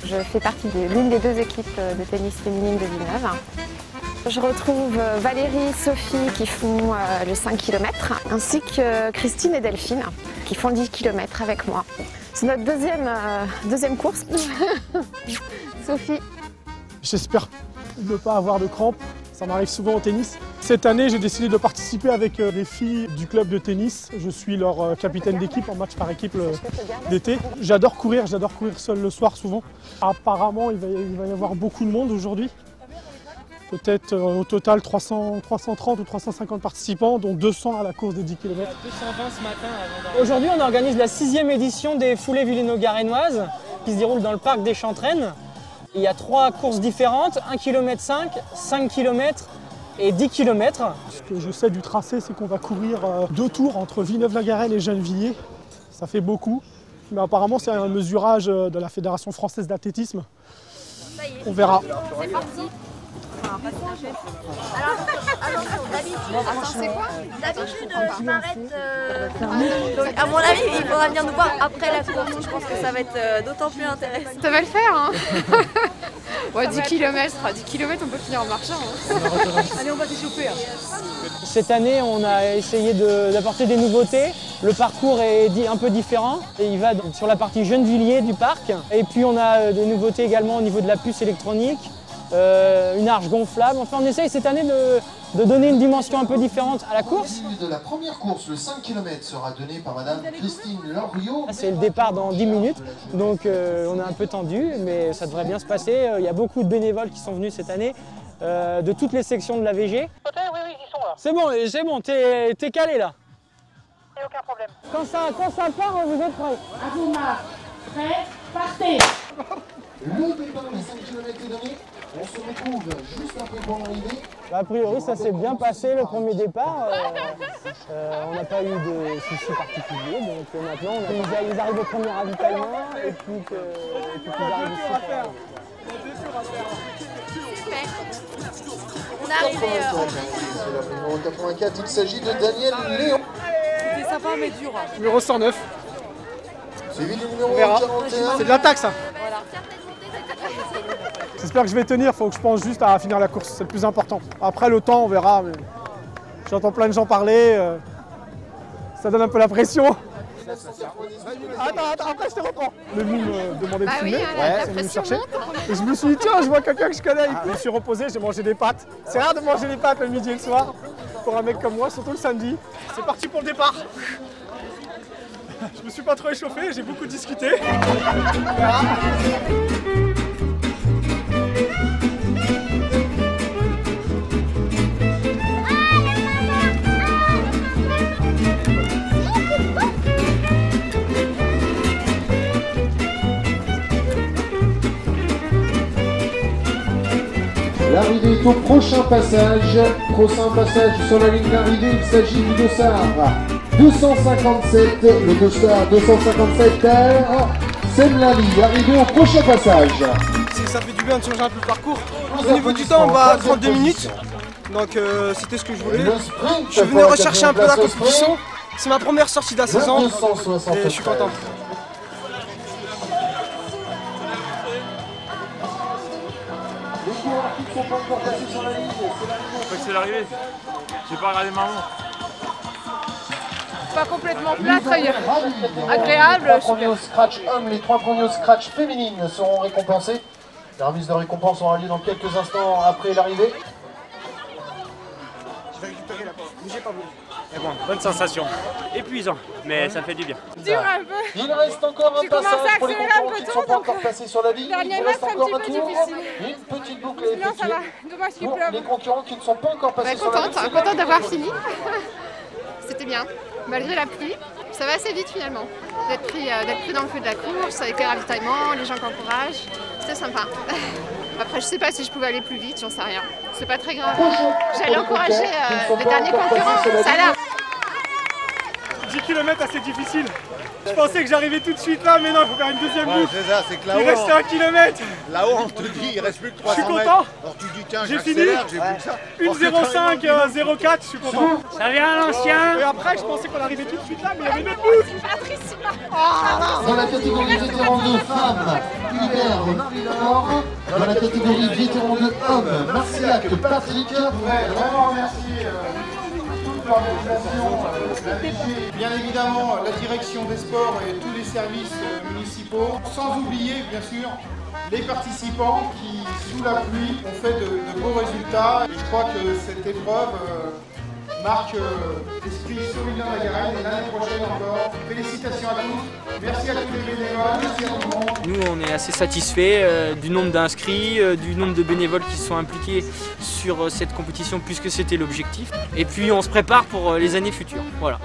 Je fais partie de l'une des deux équipes de tennis féminine de Villeneuve. Je retrouve Valérie, Sophie qui font le 5 km, ainsi que Christine et Delphine qui font le 10 km avec moi. C'est notre deuxième course. Sophie. J'espère ne pas avoir de crampes, ça m'arrive souvent au tennis. Cette année, j'ai décidé de participer avec les filles du club de tennis. Je suis leur capitaine d'équipe en match par équipe d'été. J'adore courir seul le soir souvent. Apparemment, il va y avoir beaucoup de monde aujourd'hui. Peut-être au total 330 ou 350 participants, dont 200 à la course des 10 km. 220 ce matin. Aujourd'hui, on organise la 6e édition des foulées villéno-garennoises qui se déroule dans le parc des Chantraines. Il y a 3 courses différentes, 1 km 5 km et 10 km. Ce que je sais du tracé, c'est qu'on va courir 2 tours entre Villeneuve-la-Garenne et Gennevilliers. Ça fait beaucoup, mais apparemment c'est un mesurage de la Fédération française d'athlétisme. On verra. C'est parti. Alors, attention, d'habitude, je m'arrête. Donc, à mon avis, il faudra venir nous voir après la course. Je pense que ça va être d'autant plus intéressant. Ça va le faire, hein. Ouais, 10 km, on peut finir en marchant. Hein. Allez, on va s'échauffer. Cette année, on a essayé d'apporter des nouveautés. Le parcours est un peu différent. Et il va sur la partie Gennevilliers du parc. Et puis, on a des nouveautés également au niveau de la puce électronique. Une arche gonflable. Enfin, on essaye cette année de donner une dimension un peu différente à la course. Le début de la première course, le 5 km, sera donné par Madame Christine Loriot. C'est le départ dans 10 minutes, donc on est un peu tendu, mais ça devrait bien se passer. Il y a beaucoup de bénévoles qui sont venus cette année, de toutes les sections de la VG. Oui, ils sont là. C'est bon, t'es calé là. Il n'y a aucun problème. Quand ça part, vous êtes prêts. À vous, Marc. Prêt, partez. Le départ des 5 km est donné. On se retrouve juste après pour l'arrivée. A priori, ça s'est bien passé le premier départ. On n'a pas eu de soucis particuliers. Donc maintenant, ils arrivent au premier ravitaillement et puis qu'ils arrivent ici. Super. On est arrivé C'est la numéro 84, il s'agit de Daniel Léon. C'était sympa mais dur. Numéro 109. Suivi du numéro On verra. 41. C'est de l'attaque ça. Voilà. J'espère que je vais tenir, il faut que je pense juste à finir la course, c'est le plus important. Après le temps, on verra, mais j'entends plein de gens parler, ça donne un peu la pression. Attends, après je te reprends. Le venu me demandait de filmer, la c'est venu me pression chercher. monte. Et je me suis dit, tiens, je vois quelqu'un que je connais. Je me suis reposé, j'ai mangé des pâtes. C'est rare de manger des pâtes le midi et le soir, pour un mec comme moi, surtout le samedi. C'est parti pour le départ. Je me suis pas trop échauffé, j'ai beaucoup discuté. Voilà. L'arrivée est au prochain passage. Prochain passage sur la ligne d'arrivée, il s'agit du dossard 257. Le dossard 257 R. Semlali, arrivé au prochain passage. C'est que ça fait du bien de changer un peu le parcours. Au niveau du temps, on va à 32 minutes. Donc c'était ce que je voulais. Je suis venu rechercher un peu la compétition. C'est ma première sortie de la saison et je suis content. C'est l'arrivée. J'ai pas regardé ma montre. Pas complètement plat, très agréable. Les 3 premiers au scratch féminines seront récompensés. La remise de récompense aura lieu dans quelques instants après l'arrivée. Je vais récupérer la porte. Bougez pas, vous. Mais bon, bonne sensation. Épuisant, mais ça fait du bien. Dur un peu. Il reste encore un passage pour les concurrents qui ne sont pas encore donc, passés sur la ligne. dernier Il mètre, reste encore un un petit peu tour. difficile. Une petite boucle à Non, ça effectuer. va. Dommage qu'il Pour pleuve. les concurrents qui ne sont pas encore passés sur la ligne. Contente d'avoir fini. C'était bien, malgré la pluie. Ça va assez vite finalement. D'être pris dans le feu de la course, avec les ravitaillements, les gens qui encouragent. C'était sympa. Après, je sais pas si je pouvais aller plus vite, j'en sais rien. C'est pas très grave. J'allais encourager les derniers concurrents, ça a l'air. 10 km assez difficile. Je pensais que j'arrivais tout de suite là, mais non, il faut faire une deuxième boucle. C'est ça, c'est que là-haut, il restait 1 km. Là-haut, on te dit, il reste plus que 300 mètres. Je suis content. Alors tu dis, tiens, j'ai fini. J'ai plus que ça. 1,05, 0,4, je suis content. Ça vient à l'ancien. Et après, je pensais qu'on arrivait tout de suite là, mais il y avait une autre boucle. Dans la catégorie vétéran de femmes, Hubert Marie-Laure. Dans la catégorie vétéran de hommes, Marcillac Patrick. Je voudrais vraiment remercier toute l'organisation, la DG, bien évidemment la direction des sports et tous les services municipaux, sans oublier bien sûr les participants qui, sous la pluie, ont fait de beaux résultats. Et je crois que cette épreuve marque l'esprit solidaire de la Garenne et l'année prochaine encore. Félicitations à tous, merci à tous les bénévoles, merci à tout le monde. Nous on est assez satisfaits du nombre d'inscrits, du nombre de bénévoles qui sont impliqués sur cette compétition puisque c'était l'objectif. Et puis on se prépare pour les années futures. Voilà.